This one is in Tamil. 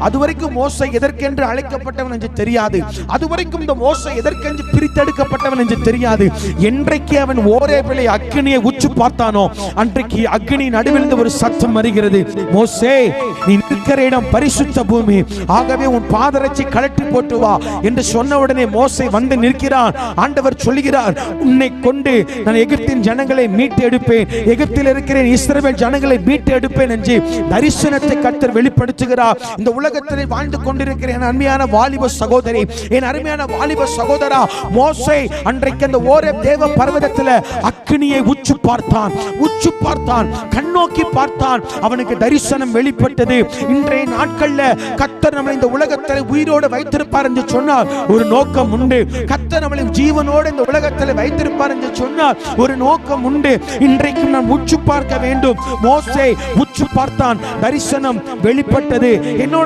அதுவரைக்கும் மோசே எதற்கென்று அழைக்கப்பட்டவன் என்று தெரியாது. அதுவரைக்கும் இந்த மோசே எதற்கென்று பிரித்தெடுக்கப்பட்டவன் என்று தெரியாது. என்றைக்கு அவன் ஓரேபிலே அக்கினியை உற்று பார்த்தானோ அன்றைக்கு அக்கினி நடுவில் ஒரு சத்தம் வருகிறது, மோசே நீ நிற்கிற இடம் பரிசுத்த பூமி, ஆகவே உன் பாதரட்சை கழட்டி போட்டு வா என்று சொன்ன உடனே மோசே வந்து நிற்கிறான். ஆண்டவர் சொல்லுகிறார், உன்னை கொண்டு நான் எகிப்தின் ஜனங்களை மீட்டு எடுப்பேன், எகிப்தில் இருக்கிற இஸ்ரவேல் ஜனங்களை மீட்டு எடுப்பேன் என்று தரிசனத்தை கர்த்தர் வெளிப்படுத்துகிறார். இந்த உலகத்தில் வாழ்ந்து கொண்டிருக்கிற என் அருமையான வாலிப சகோதரி, என் அருமையான வாலிப சகோதரா, மோசே அன்றைக்கு அந்த ஓரேப் தேவ பர்வதத்தில் அக்கினியை உற்று பார்த்தான், கண்ணோக்கி பார்த்தான். அவனுக்கு தரிசனம் வெளிப்பட்டது. இன்றைய நாட்கள்ல கர்த்தர் நம்மை இந்த உலகத்தில் உயிரோடு வைத்திருப்பார் என்று சொன்னார், ஒரு நோக்கம் உண்டு. கர்த்தர் நம்மை ஜீவனோடு இந்த உலகத்தில் வைத்திருப்பார் என்று சொன்னார், ஒரு நோக்கம் உண்டு. இன்றைக்கும் நாம் உற்று பார்க்க வேண்டும். மோசே உற்று பார்த்தான், தரிசனம் வெளிப்பட்டது. என்னோட